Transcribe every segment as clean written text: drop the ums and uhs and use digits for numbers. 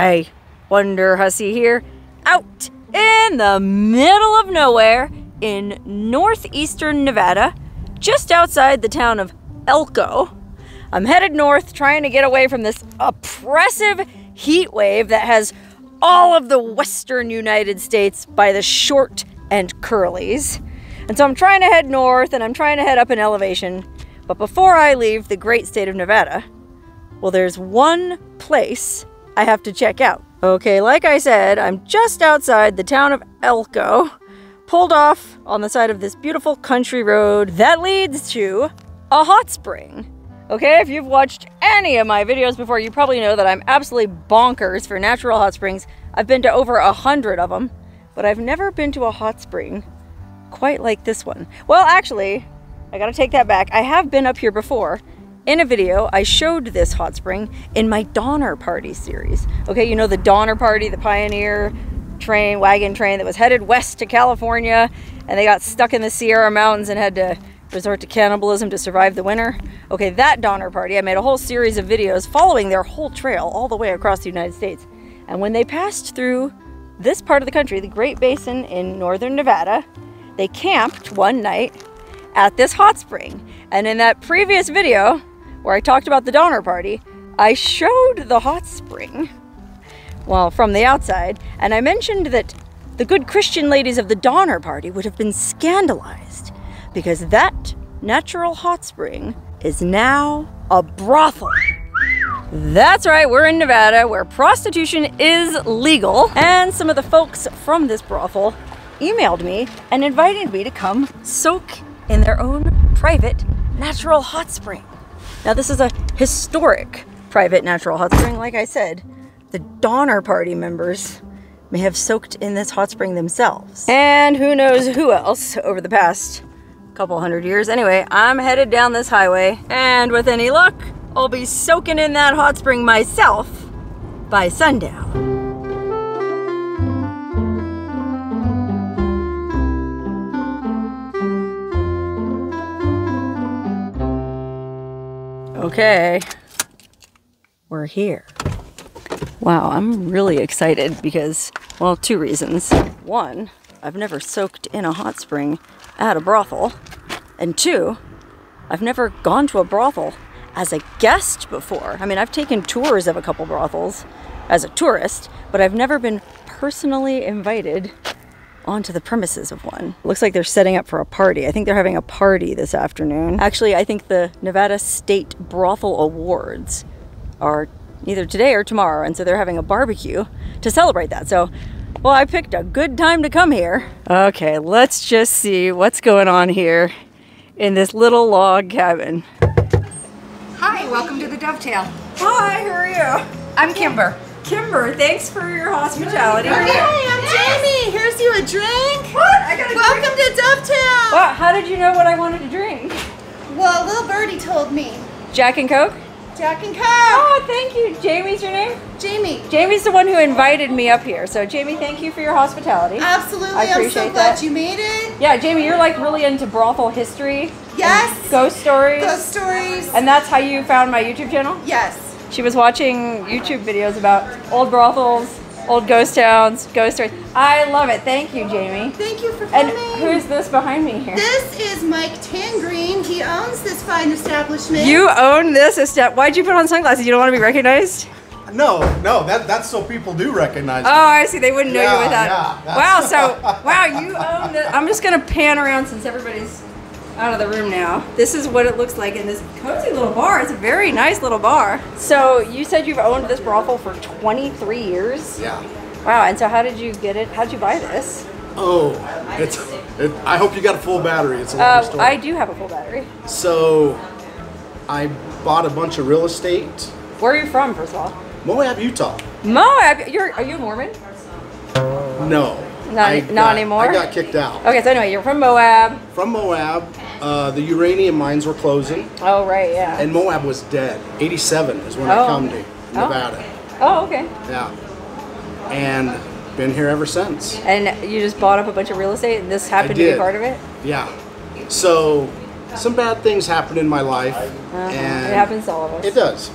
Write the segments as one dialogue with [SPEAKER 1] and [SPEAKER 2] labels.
[SPEAKER 1] Hey, Wonderhussy here, out in the middle of nowhere in northeastern Nevada, just outside the town of Elko. I'm headed north, trying to get away from this oppressive heat wave that has all of the western United States by the short and curlies. And so I'm trying to head north, and I'm trying to head up in elevation. But before I leave the great state of Nevada, well, there's one place I have to check out. Okay, like I said, I'm just outside the town of Elko, pulled off on the side of this beautiful country road that leads to a hot spring. Okay, if you've watched any of my videos before, you probably know that I'm absolutely bonkers for natural hot springs. I've been to over 100 of them, but I've never been to a hot spring quite like this one. Well, actually, I gotta take that back. I have been up here before. In a video, I showed this hot spring in my Donner Party series. Okay, you know the Donner Party, the pioneer wagon train that was headed west to California, and they got stuck in the Sierra Mountains and had to resort to cannibalism to survive the winter. Okay, that Donner Party, I made a whole series of videos following their whole trail all the way across the United States. And when they passed through this part of the country, the Great Basin in northern Nevada, they camped one night at this hot spring. And in that previous video, where I talked about the Donner Party, I showed the hot spring, well, from the outside, and I mentioned that the good Christian ladies of the Donner Party would have been scandalized because that natural hot spring is now a brothel. That's right, we're in Nevada where prostitution is legal, and some of the folks from this brothel emailed me and invited me to come soak in their own private natural hot spring. Now, this is a historic private natural hot spring. Like I said, the Donner Party members may have soaked in this hot spring themselves. And who knows who else over the past couple hundred years. Anyway, I'm headed down this highway, and with any luck, I'll be soaking in that hot spring myself by sundown. Okay, we're here. Wow, I'm really excited because, well, two reasons. One, I've never soaked in a hot spring at a brothel. And two, I've never gone to a brothel as a guest before. I mean, I've taken tours of a couple brothels as a tourist, but I've never been personally invited onto the premises of one. Looks like they're setting up for a party. I think they're having a party this afternoon. Actually, I think the Nevada State Brothel Awards are either today or tomorrow, and so they're having a barbecue to celebrate that. So, well, I picked a good time to come here. Okay, let's just see what's going on here in this little log cabin.
[SPEAKER 2] Hi, welcome to the Dovetail.
[SPEAKER 1] Hi, who are you?
[SPEAKER 2] I'm Kimber.
[SPEAKER 1] Kimber, thanks for your hospitality.
[SPEAKER 3] Hi, I'm Jamie. Here's you a drink.
[SPEAKER 1] What? I got a
[SPEAKER 3] Welcome
[SPEAKER 1] drink.
[SPEAKER 3] to Dovetail.
[SPEAKER 1] Well, how did you know what I wanted to drink?
[SPEAKER 3] Well, little birdie told me.
[SPEAKER 1] Jack and Coke?
[SPEAKER 3] Jack and Coke.
[SPEAKER 1] Oh, thank you. Jamie's your name?
[SPEAKER 3] Jamie.
[SPEAKER 1] Jamie's the one who invited me up here. So, Jamie, thank you for your hospitality.
[SPEAKER 3] Absolutely.
[SPEAKER 1] I appreciate
[SPEAKER 3] I'm so glad
[SPEAKER 1] that.
[SPEAKER 3] you made it.
[SPEAKER 1] Yeah, Jamie, you're like really into brothel history.
[SPEAKER 3] Yes.
[SPEAKER 1] And ghost stories.
[SPEAKER 3] Ghost stories.
[SPEAKER 1] And that's how you found my YouTube channel?
[SPEAKER 3] Yes.
[SPEAKER 1] She was watching YouTube videos about old brothels, old ghost towns, ghost stories. I love it. Thank you, Jamie.
[SPEAKER 3] Thank you for
[SPEAKER 1] And
[SPEAKER 3] coming.
[SPEAKER 1] who's this behind me here?
[SPEAKER 3] This is Mike Tangreen. He owns this fine establishment.
[SPEAKER 1] You own this establishment. Why'd you put on sunglasses? You don't want to be recognized?
[SPEAKER 4] No, that's so people do recognize
[SPEAKER 1] Oh,
[SPEAKER 4] me.
[SPEAKER 1] I see. They wouldn't know you without.
[SPEAKER 4] Yeah,
[SPEAKER 1] Wow. So, wow, you own this. I'm just gonna pan around since everybody's out of the room now. This is what it looks like in this cozy little bar. It's a very nice little bar. So you said you've owned this brothel for 23 years?
[SPEAKER 4] Yeah.
[SPEAKER 1] Wow, and so how did you get it? How did you buy this?
[SPEAKER 4] Oh, I hope you got a full battery. It's a long story.
[SPEAKER 1] I do have a full battery.
[SPEAKER 4] So, I bought a bunch of real estate.
[SPEAKER 1] Where are you from, first of all?
[SPEAKER 4] Moab, Utah.
[SPEAKER 1] Moab? Are you a Mormon?
[SPEAKER 4] No.
[SPEAKER 1] Not anymore?
[SPEAKER 4] I got kicked out.
[SPEAKER 1] Okay, so anyway, you're from Moab.
[SPEAKER 4] From Moab, the uranium mines were closing.
[SPEAKER 1] Oh, right, yeah.
[SPEAKER 4] And Moab was dead. 87 is when I come to Nevada.
[SPEAKER 1] Oh, okay.
[SPEAKER 4] Yeah. And been here ever since.
[SPEAKER 1] And you just bought up a bunch of real estate and this happened to be part of it?
[SPEAKER 4] Yeah. So, some bad things happened in my life. And
[SPEAKER 1] it happens to all of us.
[SPEAKER 4] It does.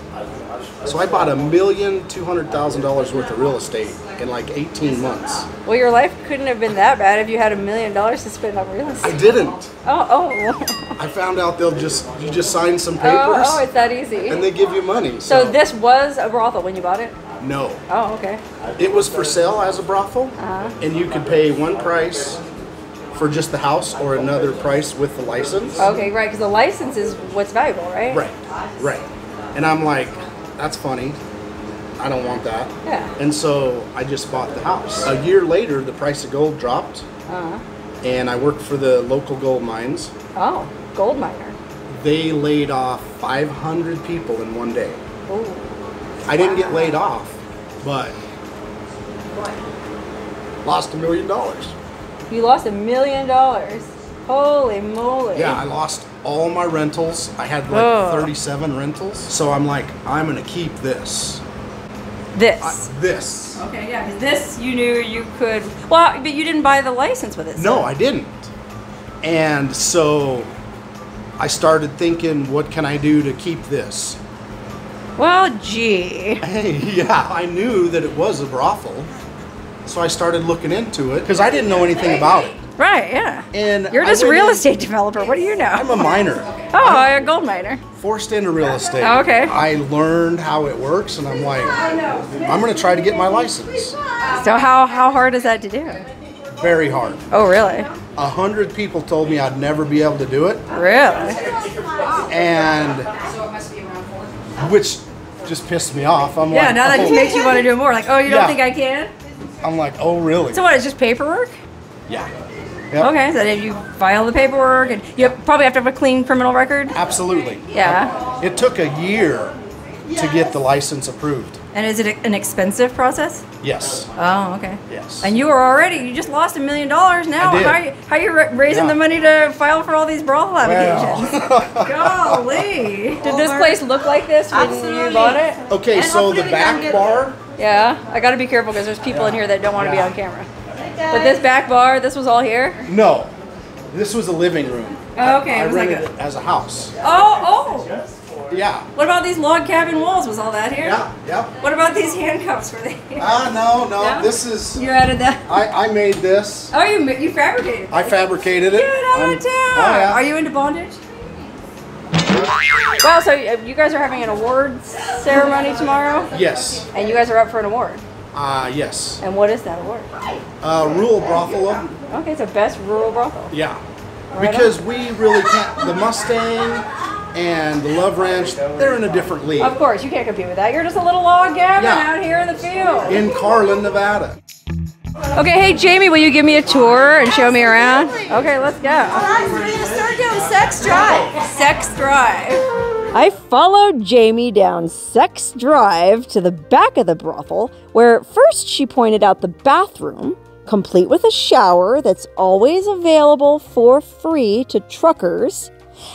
[SPEAKER 4] So I bought $1,200,000 worth of real estate in like 18 months.
[SPEAKER 1] Well, your life couldn't have been that bad if you had $1 million to spend on real estate.
[SPEAKER 4] I didn't.
[SPEAKER 1] Oh.
[SPEAKER 4] I found out you just sign some papers.
[SPEAKER 1] Oh, it's that easy.
[SPEAKER 4] And they give you money.
[SPEAKER 1] So this was a brothel when you bought it?
[SPEAKER 4] No.
[SPEAKER 1] Oh, okay.
[SPEAKER 4] It was for sale as a brothel, and you could pay one price for just the house or another price with the license.
[SPEAKER 1] Okay, right, because the license is what's valuable, right?
[SPEAKER 4] Right. And I'm like, that's funny. I don't want that.
[SPEAKER 1] Yeah.
[SPEAKER 4] And so I just bought the house. A year later, the price of gold dropped, and I worked for the local gold mines.
[SPEAKER 1] Oh, gold miner.
[SPEAKER 4] They laid off 500 people in one day.
[SPEAKER 1] Ooh.
[SPEAKER 4] I didn't get laid off, but lost $1 million.
[SPEAKER 1] You lost $1 million. Holy moly.
[SPEAKER 4] Yeah, I lost all my rentals. I had like 37 rentals. So I'm like, I'm gonna keep this. This.
[SPEAKER 1] Okay, yeah, because this you knew you could. Well, but you didn't buy the license with it.
[SPEAKER 4] No, I didn't. And so I started thinking, what can I do to keep this?
[SPEAKER 1] Well, gee.
[SPEAKER 4] Hey, yeah, I knew that it was a brothel. So I started looking into it because I didn't know anything about it.
[SPEAKER 1] Right, yeah.
[SPEAKER 4] And
[SPEAKER 1] you're just a real estate developer. What do you know?
[SPEAKER 4] I'm a miner.
[SPEAKER 1] Oh, a gold miner.
[SPEAKER 4] Forced into real estate.
[SPEAKER 1] Oh, okay.
[SPEAKER 4] I learned how it works, and I'm like, I'm going to try to get my license.
[SPEAKER 1] So how hard is that to do?
[SPEAKER 4] Very hard.
[SPEAKER 1] Oh, really?
[SPEAKER 4] 100 people told me I'd never be able to do it.
[SPEAKER 1] Really?
[SPEAKER 4] And which just pissed me off. I'm like,
[SPEAKER 1] now that just makes you want to do more. Like, oh, you don't think I can?
[SPEAKER 4] I'm like, oh, really?
[SPEAKER 1] So what, it's just paperwork?
[SPEAKER 4] Yeah. Yep.
[SPEAKER 1] Okay, so then you file the paperwork, and you probably have to have a clean criminal record?
[SPEAKER 4] Absolutely.
[SPEAKER 1] Yeah.
[SPEAKER 4] It took a year to get the license approved.
[SPEAKER 1] And is it an expensive process?
[SPEAKER 4] Yes.
[SPEAKER 1] Oh, okay.
[SPEAKER 4] Yes.
[SPEAKER 1] And you just lost $1 million now.
[SPEAKER 4] I did.
[SPEAKER 1] How are you raising the money to file for all these brothel applications? Golly. Did this place look like this when you bought it?
[SPEAKER 4] Okay, so the back bar.
[SPEAKER 1] Yeah, I got to be careful because there's people in here that don't want to be on camera. But this back bar, this was all here?
[SPEAKER 4] No, this was a living room.
[SPEAKER 1] Oh, okay.
[SPEAKER 4] I rented it as a house.
[SPEAKER 1] Oh.
[SPEAKER 4] Yeah.
[SPEAKER 1] What about these log cabin walls? Was all that here?
[SPEAKER 4] Yeah.
[SPEAKER 1] What about these handcuffs? Were they here?
[SPEAKER 4] No. This is.
[SPEAKER 1] You added that?
[SPEAKER 4] I made this.
[SPEAKER 1] Oh, you fabricated it?
[SPEAKER 4] I fabricated it.
[SPEAKER 1] Get out of town.
[SPEAKER 4] Oh, yeah.
[SPEAKER 1] Are you into bondage? Well, so you guys are having an awards ceremony tomorrow?
[SPEAKER 4] Yes.
[SPEAKER 1] And you guys are up for an award?
[SPEAKER 4] Yes.
[SPEAKER 1] And what is that award?
[SPEAKER 4] Rural brothel.
[SPEAKER 1] Okay, it's a best rural brothel.
[SPEAKER 4] Yeah.
[SPEAKER 1] Right
[SPEAKER 4] because we really can't. The Mustang and the Love Ranch, they're in a different league.
[SPEAKER 1] Of course, you can't compete with that. You're just a little log cabin out here in the field.
[SPEAKER 4] In Carlin, Nevada.
[SPEAKER 1] Okay, hey Jamie, will you give me a tour and show me around? Okay, let's go.
[SPEAKER 3] All right, we're going to start doing Sex Drive.
[SPEAKER 1] Sex Drive. I followed Jamie down Sex Drive to the back of the brothel, where first she pointed out the bathroom, complete with a shower that's always available for free to truckers.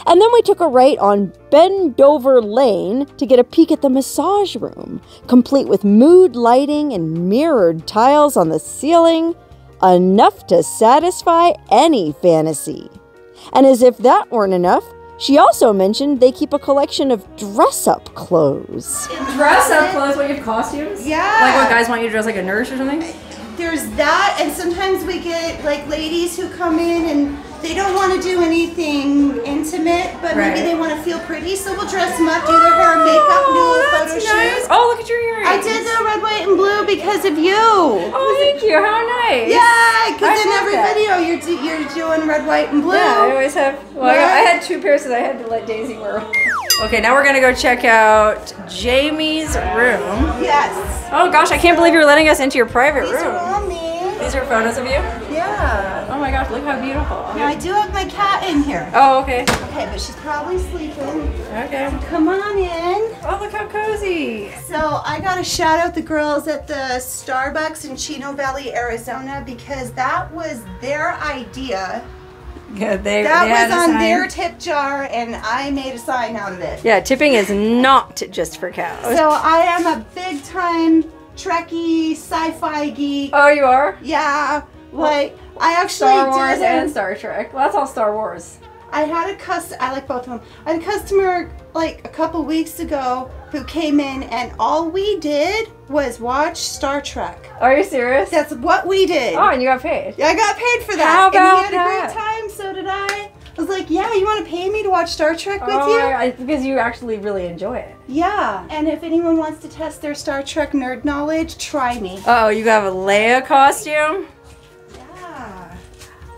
[SPEAKER 1] And then we took a right on Bendover Lane to get a peek at the massage room, complete with mood lighting and mirrored tiles on the ceiling, enough to satisfy any fantasy. And as if that weren't enough, she also mentioned they keep a collection of dress-up clothes.
[SPEAKER 3] Dress-up
[SPEAKER 1] clothes? What, you have costumes?
[SPEAKER 3] Yeah.
[SPEAKER 1] Like what, guys want you to dress like a nurse or something?
[SPEAKER 3] There's that, and sometimes we get like ladies who come in and they don't want to do anything intimate, but maybe they want to feel pretty, so we'll dress them up, do their hair and makeup, do a little photo shoot.
[SPEAKER 1] Oh, look at your earrings.
[SPEAKER 3] I did the red, white, and blue because of you.
[SPEAKER 1] Oh, thank you. How nice.
[SPEAKER 3] Yeah, because in every video you're doing red, white, and blue.
[SPEAKER 1] Yeah, I always have. Well, I had two pairs that I had to let Daisy wear. Okay, now we're gonna go check out Jamie's room.
[SPEAKER 3] Yes.
[SPEAKER 1] Oh gosh, I can't believe you're letting us into your private room.
[SPEAKER 3] These are all me.
[SPEAKER 1] These are photos of you?
[SPEAKER 3] Yeah.
[SPEAKER 1] Oh my gosh, look how beautiful.
[SPEAKER 3] Now, I do have my cat in here.
[SPEAKER 1] Oh, okay.
[SPEAKER 3] Okay, but she's probably sleeping.
[SPEAKER 1] Okay.
[SPEAKER 3] Come on in.
[SPEAKER 1] Oh, look how cozy.
[SPEAKER 3] So I gotta shout out the girls at the Starbucks in Chino Valley, Arizona, because that was their idea.
[SPEAKER 1] Yeah,
[SPEAKER 3] that was on their tip jar, and I made a sign out of it.
[SPEAKER 1] Yeah, tipping is not just for cows.
[SPEAKER 3] So I am a big time Trekkie sci-fi geek.
[SPEAKER 1] Oh, you are?
[SPEAKER 3] Yeah. Like, I actually
[SPEAKER 1] Star Wars
[SPEAKER 3] did
[SPEAKER 1] and Star Trek. Well, that's all Star Wars.
[SPEAKER 3] I had a I like both of them. I had a customer like a couple weeks ago who came in, and all we did was watch Star Trek.
[SPEAKER 1] Are you serious?
[SPEAKER 3] That's what we did.
[SPEAKER 1] Oh, and you got paid.
[SPEAKER 3] Yeah, I got paid for that.
[SPEAKER 1] How about
[SPEAKER 3] and he had a great time, so did I. I was like, yeah, you want to pay me to watch Star Trek with you?
[SPEAKER 1] Because you actually really enjoy it.
[SPEAKER 3] Yeah, and if anyone wants to test their Star Trek nerd knowledge, try me.
[SPEAKER 1] Uh oh, you have a Leia costume?
[SPEAKER 3] Yeah.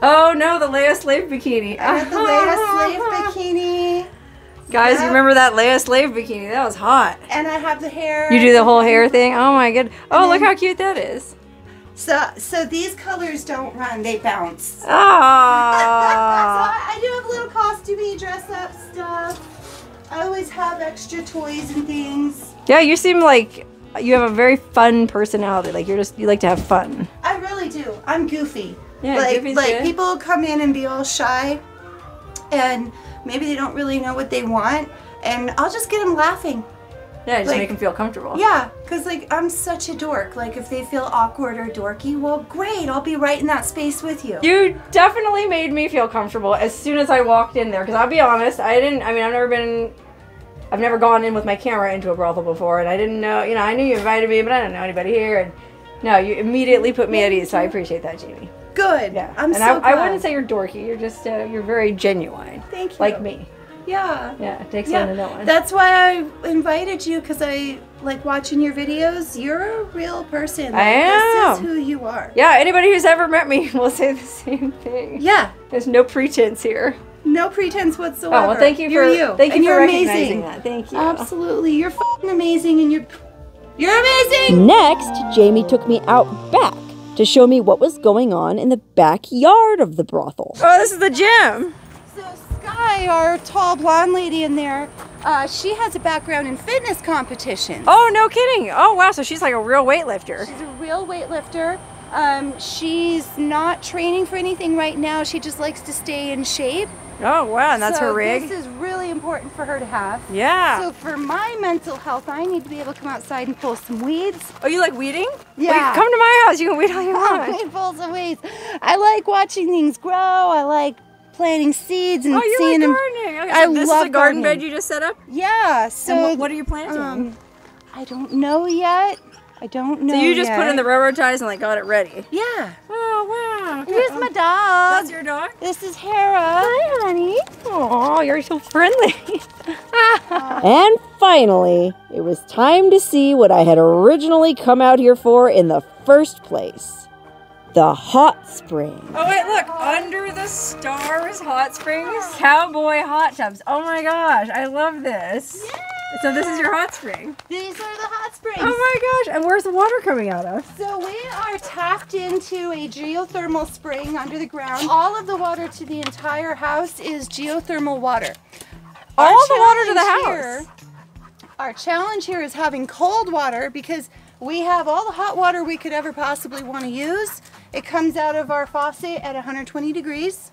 [SPEAKER 1] Oh no, the Leia slave bikini.
[SPEAKER 3] I got the Leia slave bikini.
[SPEAKER 1] Guys, you remember that Leia slave bikini? That was hot.
[SPEAKER 3] And I have the hair.
[SPEAKER 1] You do the whole hair thing? Oh my god. Oh, look how cute that is.
[SPEAKER 3] So these colors don't run, they bounce.
[SPEAKER 1] Oh.
[SPEAKER 3] So I do have a little costumey, dress up stuff. I always have extra toys and things.
[SPEAKER 1] Yeah, you seem like you have a very fun personality. Like you like to have fun.
[SPEAKER 3] I really do. I'm goofy.
[SPEAKER 1] Yeah, Goofy's
[SPEAKER 3] like
[SPEAKER 1] good.
[SPEAKER 3] people come in and be all shy, and maybe they don't really know what they want, and I'll just get them laughing.
[SPEAKER 1] Yeah, just make them feel comfortable.
[SPEAKER 3] Yeah, because like I'm such a dork. Like if they feel awkward or dorky, well great, I'll be right in that space with you.
[SPEAKER 1] You definitely made me feel comfortable as soon as I walked in there. Because I'll be honest, I've never gone in with my camera into a brothel before, and I didn't know, I knew you invited me, but I didn't know anybody here. And no, you immediately put me at ease, so I appreciate that, Jamie.
[SPEAKER 3] Good.
[SPEAKER 1] Yeah.
[SPEAKER 3] I'm
[SPEAKER 1] so
[SPEAKER 3] glad.
[SPEAKER 1] I wouldn't say you're dorky. You're just, you're very genuine.
[SPEAKER 3] Thank you.
[SPEAKER 1] Like me.
[SPEAKER 3] Yeah.
[SPEAKER 1] Yeah, it takes one to know one.
[SPEAKER 3] That's why I invited you, because I like watching your videos. You're a real person. Like,
[SPEAKER 1] I am.
[SPEAKER 3] This is who you are.
[SPEAKER 1] Yeah, anybody who's ever met me will say the same thing.
[SPEAKER 3] Yeah.
[SPEAKER 1] There's no pretense here.
[SPEAKER 3] No pretense whatsoever.
[SPEAKER 1] Oh, well, thank you
[SPEAKER 3] You're you.
[SPEAKER 1] Thank you
[SPEAKER 3] and
[SPEAKER 1] for
[SPEAKER 3] you're
[SPEAKER 1] recognizing
[SPEAKER 3] amazing.
[SPEAKER 1] that. Thank you.
[SPEAKER 3] Absolutely. You're f***ing amazing, and you're amazing.
[SPEAKER 5] Next, Jamie took me out back to show me what was going on in the backyard of the brothel.
[SPEAKER 1] Oh, this is the gym.
[SPEAKER 3] So Sky, our tall blonde lady in there, she has a background in fitness competition.
[SPEAKER 1] Oh, no kidding. Oh, wow. So she's like a real weightlifter.
[SPEAKER 3] She's a real weightlifter. She's not training for anything right now. She just likes to stay in shape.
[SPEAKER 1] Oh, wow. And that's
[SPEAKER 3] So
[SPEAKER 1] her rig?
[SPEAKER 3] This is really important for her to have.
[SPEAKER 1] Yeah.
[SPEAKER 3] So for my mental health, I need to be able to come outside and pull some weeds.
[SPEAKER 1] Oh, you like weeding?
[SPEAKER 3] Yeah.
[SPEAKER 1] Wait, come to my house. You can weed all you
[SPEAKER 3] I
[SPEAKER 1] want.
[SPEAKER 3] pull some weeds. I like watching things grow. I like planting seeds and
[SPEAKER 1] Oh, you
[SPEAKER 3] seeing
[SPEAKER 1] like
[SPEAKER 3] them.
[SPEAKER 1] gardening. Okay,
[SPEAKER 3] I
[SPEAKER 1] so this
[SPEAKER 3] love
[SPEAKER 1] is a garden
[SPEAKER 3] gardening.
[SPEAKER 1] bed you just set up?
[SPEAKER 3] Yeah. So
[SPEAKER 1] And what are you planting?
[SPEAKER 3] I don't know yet. I don't know.
[SPEAKER 1] So you just put in the
[SPEAKER 3] yet.
[SPEAKER 1] railroad ties and like got it ready?
[SPEAKER 3] Yeah.
[SPEAKER 1] Oh, wow.
[SPEAKER 3] Here's my dog.
[SPEAKER 1] That's your dog?
[SPEAKER 3] This is Hera. Hi, honey.
[SPEAKER 1] Oh, you're so friendly.
[SPEAKER 5] And finally, it was time to see what I had originally come out here for in the first place. The hot spring.
[SPEAKER 1] Oh, wait, look. Under the stars hot springs. Cowboy hot tubs. Oh, my gosh. I love this.
[SPEAKER 3] Yeah.
[SPEAKER 1] So this is your hot spring.
[SPEAKER 3] These are the hot springs.
[SPEAKER 1] Oh, my gosh. And where's the water coming out of?
[SPEAKER 3] So we are tapped into a geothermal spring under the ground. All of the water to the entire house is geothermal water.
[SPEAKER 1] All the water to the
[SPEAKER 3] challenge
[SPEAKER 1] house?
[SPEAKER 3] Our challenge here is having cold water, because we have all the hot water we could ever possibly want to use. It comes out of our faucet at 120 degrees.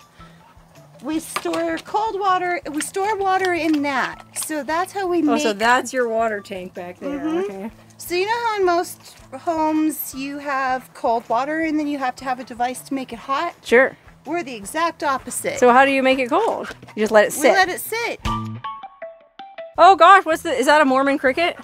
[SPEAKER 3] We store cold water, we store water in that. So that's how we make...
[SPEAKER 1] Oh, so that's your water tank back there. Okay.
[SPEAKER 3] So you know how in most homes you have cold water and then you have to have a device to make it hot?
[SPEAKER 1] Sure.
[SPEAKER 3] We're the exact opposite.
[SPEAKER 1] So how do you make it cold? You just let it sit.
[SPEAKER 3] we let it sit.
[SPEAKER 1] Oh gosh, is that a Mormon cricket?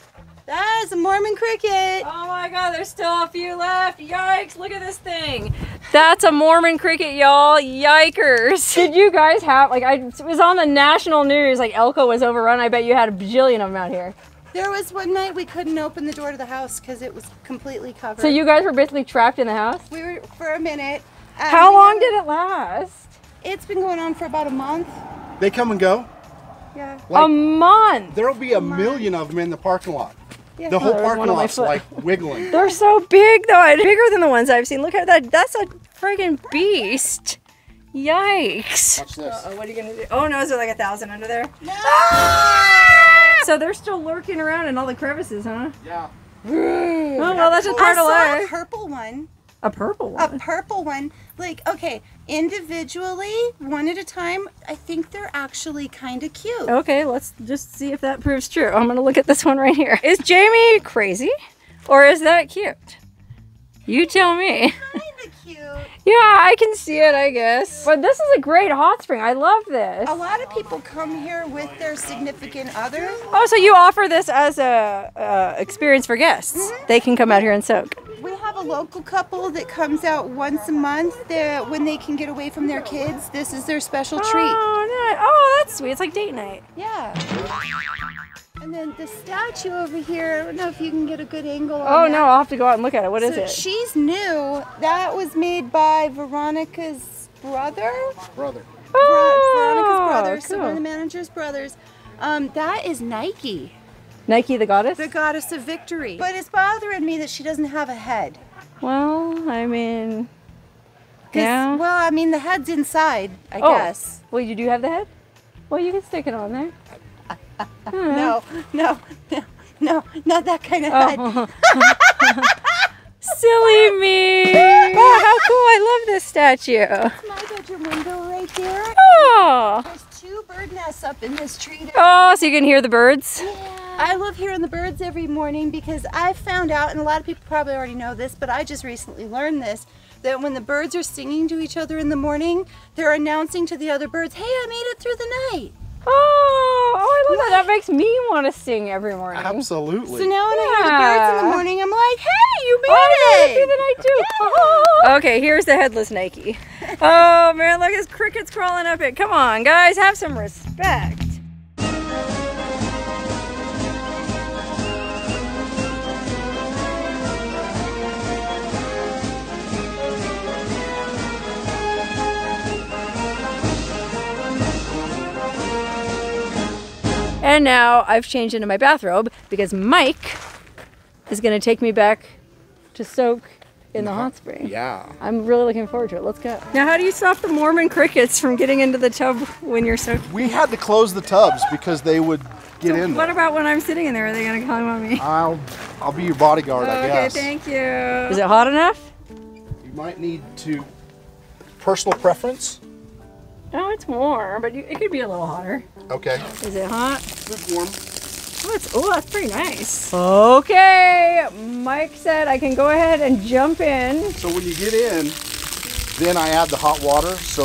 [SPEAKER 3] That is a Mormon cricket.
[SPEAKER 1] Oh my god, there's still a few left. Yikes, look at this thing. That's a Mormon cricket, y'all. Yikers. Did you guys have, it was on the national news, like Elko was overrun. I bet you had a bajillion of them out here.
[SPEAKER 3] There was one night we couldn't open the door to the house because it was completely covered.
[SPEAKER 1] So you guys were basically trapped in the house?
[SPEAKER 3] We were for a minute.
[SPEAKER 1] How long did it last?
[SPEAKER 3] It's been going on for about a month.
[SPEAKER 4] They come and go.
[SPEAKER 3] Yeah.
[SPEAKER 1] A month.
[SPEAKER 4] There'll be a million of them in the parking lot.
[SPEAKER 3] Yeah.
[SPEAKER 4] The whole
[SPEAKER 1] There's one
[SPEAKER 4] parking
[SPEAKER 1] on my
[SPEAKER 4] lot's
[SPEAKER 1] foot.
[SPEAKER 4] like wiggling.
[SPEAKER 1] They're so big though, bigger than the ones I've seen. Look at that, that's a friggin' beast. Yikes.
[SPEAKER 4] Watch this.
[SPEAKER 1] Uh-oh, what are you gonna do? Oh no, is there like 1,000 under there?
[SPEAKER 3] No!
[SPEAKER 1] So they're still lurking around in all the crevices, huh?
[SPEAKER 4] Yeah.
[SPEAKER 1] Oh well, that's just part of
[SPEAKER 3] I saw a
[SPEAKER 1] life.
[SPEAKER 3] purple one.
[SPEAKER 1] A purple
[SPEAKER 3] A
[SPEAKER 1] one?
[SPEAKER 3] purple one. Like, okay, individually, one at a time, I think they're actually kind of cute.
[SPEAKER 1] Okay, let's just see if that proves true. I'm gonna look at this one right here. Is Jamie crazy? Or is that cute? You tell me.
[SPEAKER 3] Kind of cute.
[SPEAKER 1] Yeah, I can see it, I guess. But this is a great hot spring. I love this.
[SPEAKER 3] A lot of people come here with their significant other.
[SPEAKER 1] Oh, so you offer this as a experience for guests? They can come out here and soak.
[SPEAKER 3] We have a local couple that comes out once a month. When they can get away from their kids, this is their special treat.
[SPEAKER 1] Oh, nice. Oh, that's sweet. It's like date night.
[SPEAKER 3] Yeah. And then the statue over here, I don't know if you can get a good angle on
[SPEAKER 1] Oh,
[SPEAKER 3] that.
[SPEAKER 1] no, I'll have to go out and look at it. What is
[SPEAKER 3] So
[SPEAKER 1] it?
[SPEAKER 3] she's new. That was made by Veronica's brother.
[SPEAKER 4] Brother.
[SPEAKER 3] Veronica's brother, so
[SPEAKER 1] cool.
[SPEAKER 3] one of the manager's brothers. That is Nike,
[SPEAKER 1] Nike the goddess?
[SPEAKER 3] the goddess of victory. But it's bothering me that she doesn't have a head.
[SPEAKER 1] Well, I mean...
[SPEAKER 3] 'Cause,
[SPEAKER 1] Yeah.
[SPEAKER 3] well, I mean, the head's inside, I
[SPEAKER 1] Oh.
[SPEAKER 3] guess.
[SPEAKER 1] Well, you do have the head? Well, you can stick it on there.
[SPEAKER 3] No, not that kind of
[SPEAKER 1] Oh.
[SPEAKER 3] head.
[SPEAKER 1] Silly me! Oh, how cool! I love this statue.
[SPEAKER 3] My bedroom window right there.
[SPEAKER 1] Oh.
[SPEAKER 3] There's 2 bird nests up in this tree.
[SPEAKER 1] Oh, so you can hear the birds?
[SPEAKER 3] I love hearing the birds every morning because I found out, and a lot of people probably already know this, but I just recently learned this, that when the birds are singing to each other in the morning, they're announcing to the other birds, hey, I made it through the night.
[SPEAKER 1] Oh, I love that. That makes me want to sing every morning.
[SPEAKER 4] Absolutely.
[SPEAKER 3] So now when I hear the birds in the morning, I'm like, hey, you made
[SPEAKER 1] I
[SPEAKER 3] it.
[SPEAKER 1] made it through the night too. Okay, here's the headless Nike. Oh man, look, his crickets crawling up it. Come on, guys, have some respect. And now I've changed into my bathrobe because Mike is gonna take me back to soak in the hot spring.
[SPEAKER 4] Yeah.
[SPEAKER 1] I'm really looking forward to it. Let's go. Now, how do you stop the Mormon crickets from getting into the tub when you're soaking?
[SPEAKER 4] We had to close the tubs because they would get in
[SPEAKER 1] What
[SPEAKER 4] there.
[SPEAKER 1] about when I'm sitting in there? Are they gonna climb on me?
[SPEAKER 4] I'll be your bodyguard, I
[SPEAKER 1] Okay,
[SPEAKER 4] guess.
[SPEAKER 1] thank you. Is it hot enough?
[SPEAKER 4] You might need to personal preference.
[SPEAKER 1] Oh, it's warm, but it could be a little hotter.
[SPEAKER 4] Okay.
[SPEAKER 1] Is it hot?
[SPEAKER 4] It's warm.
[SPEAKER 1] Oh, that's pretty nice. Okay, Mike said I can go ahead and jump in.
[SPEAKER 4] So when you get in, then I add the hot water so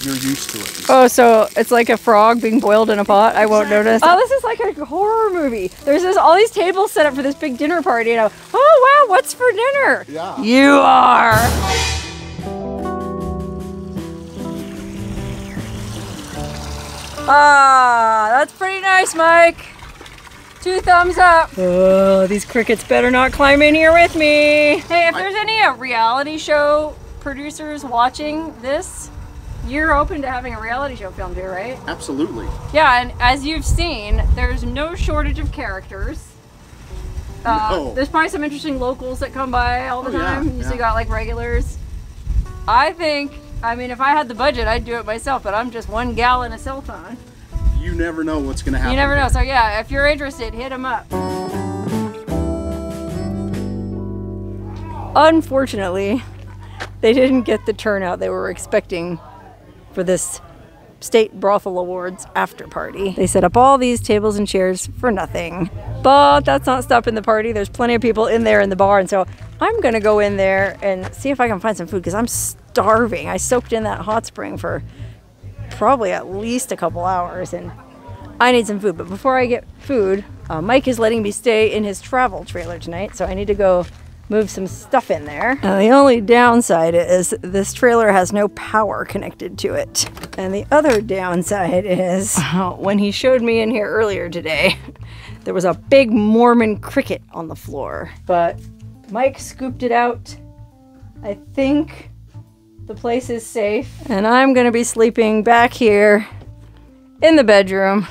[SPEAKER 4] you're used to it.
[SPEAKER 1] Oh, so it's like a frog being boiled in a pot. I won't notice. Oh, this is like a horror movie. There's all these tables set up for this big dinner party, and oh wow, what's for dinner?
[SPEAKER 4] Yeah.
[SPEAKER 1] You are. Ah, that's pretty nice, Mike. 2 thumbs up. Oh, these crickets better not climb in here with me. Hey, if there's any reality show producers watching this, you're open to having a reality show filmed here, right?
[SPEAKER 4] Absolutely.
[SPEAKER 1] Yeah, and as you've seen, there's no shortage of characters.
[SPEAKER 4] No.
[SPEAKER 1] There's probably some interesting locals that come by all the
[SPEAKER 4] Oh, yeah,
[SPEAKER 1] time. You still
[SPEAKER 4] yeah.
[SPEAKER 1] got like regulars. I mean, if I had the budget, I'd do it myself, but I'm just one gal in a Celton.
[SPEAKER 4] You never know what's going to happen.
[SPEAKER 1] You never know. So yeah, if you're interested, hit them up. Unfortunately, they didn't get the turnout they were expecting for this State Brothel Awards after party. They set up all these tables and chairs for nothing. But that's not stopping the party. There's plenty of people in there in the bar, and so I'm gonna go in there and see if I can find some food because I'm starving. I soaked in that hot spring for probably at least a couple hours and I need some food. But before I get food, Mike is letting me stay in his travel trailer tonight, so I need to go move some stuff in there. The only downside is this trailer has no power connected to it. And the other downside is when he showed me in here earlier today, there was a big Mormon cricket on the floor. But Mike scooped it out. I think the place is safe. And I'm gonna be sleeping back here in the bedroom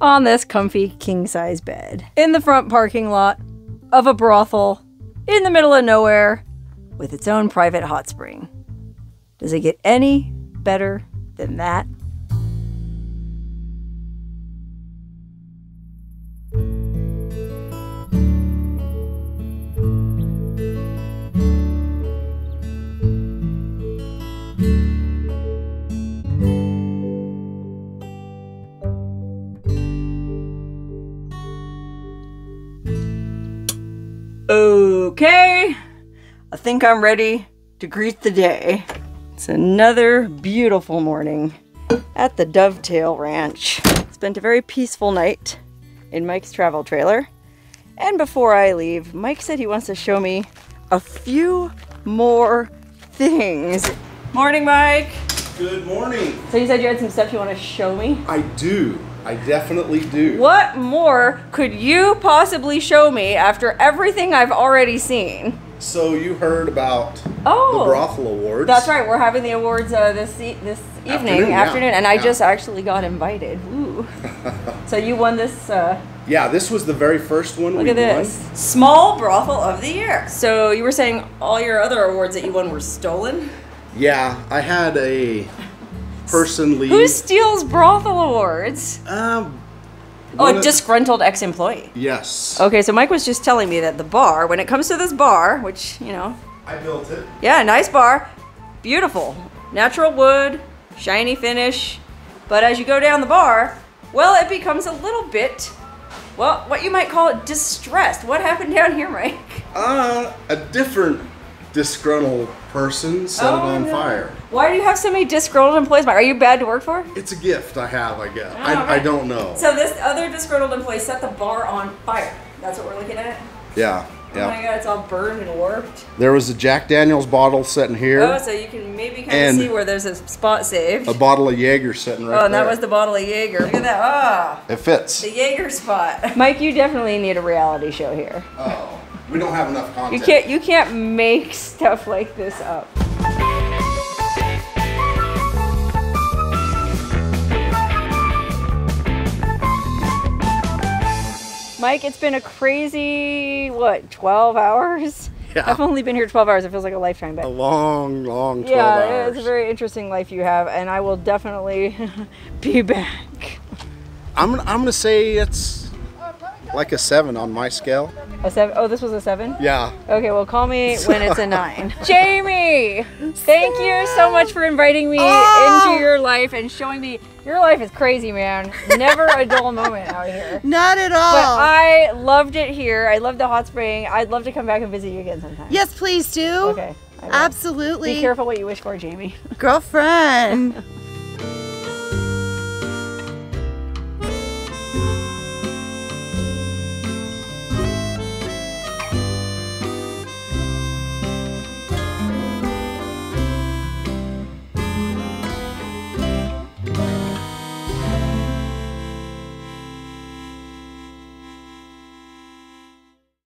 [SPEAKER 1] on this comfy king-size bed in the front parking lot of a brothel in the middle of nowhere with its own private hot spring. Does it get any better than that? Okay, I think I'm ready to greet the day. It's another beautiful morning at the Dovetail Ranch. Spent a very peaceful night in Mike's travel trailer. And before I leave, Mike said he wants to show me a few more things. Morning, Mike.
[SPEAKER 4] Good morning.
[SPEAKER 1] So you said you had some stuff you want to show me?
[SPEAKER 4] I do. I definitely do.
[SPEAKER 1] What more could you possibly show me after everything I've already seen?
[SPEAKER 4] So you heard about the brothel awards.
[SPEAKER 1] That's right. We're having the awards this evening, afternoon, and I just actually got invited. Ooh. So you won this.
[SPEAKER 4] Yeah, this was the very first one we won.
[SPEAKER 1] Look at this. Small Brothel of the Year. So you were saying all your other awards that you won were stolen?
[SPEAKER 4] Yeah, I had a person leave.
[SPEAKER 1] Who steals brothel awards? A disgruntled ex-employee.
[SPEAKER 4] Yes.
[SPEAKER 1] Okay, so Mike was just telling me that the bar, when it comes to this bar, which, you know.
[SPEAKER 4] I built it.
[SPEAKER 1] Yeah, nice bar. Beautiful. Natural wood, shiny finish. But as you go down the bar, well, it becomes a little bit, well, what you might call it distressed. What happened down here, Mike?
[SPEAKER 4] A different disgruntled person set it on fire.
[SPEAKER 1] Why do you have so many disgruntled employees, Mike? Are you bad to work for?
[SPEAKER 4] It's a gift I have, I guess.
[SPEAKER 1] Oh,
[SPEAKER 4] I don't know.
[SPEAKER 1] So this other disgruntled employee set the bar on fire. That's what we're looking at?
[SPEAKER 4] Yeah.
[SPEAKER 1] Oh my God, it's all burned and warped.
[SPEAKER 4] There was a Jack Daniels bottle sitting here.
[SPEAKER 1] Oh, so you can maybe kind of see where there's a spot saved.
[SPEAKER 4] A bottle of Jaeger sitting right there.
[SPEAKER 1] Oh, and that was the bottle of Jaeger. Look at that. Ah.
[SPEAKER 4] It fits.
[SPEAKER 1] The Jaeger spot. Mike, you definitely need a reality show here.
[SPEAKER 4] Oh, we don't have enough content.
[SPEAKER 1] You can't make stuff like this up. Mike, it's been a crazy, what, 12 hours?
[SPEAKER 4] Yeah.
[SPEAKER 1] I've only been here 12 hours. It feels like a lifetime. But
[SPEAKER 4] a long 12 hours.
[SPEAKER 1] Yeah, it's a very interesting life you have, and I will definitely be back.
[SPEAKER 4] I'm gonna say it's like a 7 on my scale.
[SPEAKER 1] A 7? Oh, this was a 7?
[SPEAKER 4] Yeah.
[SPEAKER 1] Okay, well, call me when it's a 9. Jamie, thank you so much for inviting me into your life and showing me your life is crazy, man. Never a dull moment out here.
[SPEAKER 3] Not at all.
[SPEAKER 1] But I loved it here. I loved the hot spring. I'd love to come back and visit you again sometime.
[SPEAKER 3] Yes, please do.
[SPEAKER 1] Okay.
[SPEAKER 3] Absolutely.
[SPEAKER 1] Be careful what you wish for, Jamie.
[SPEAKER 3] Girlfriend.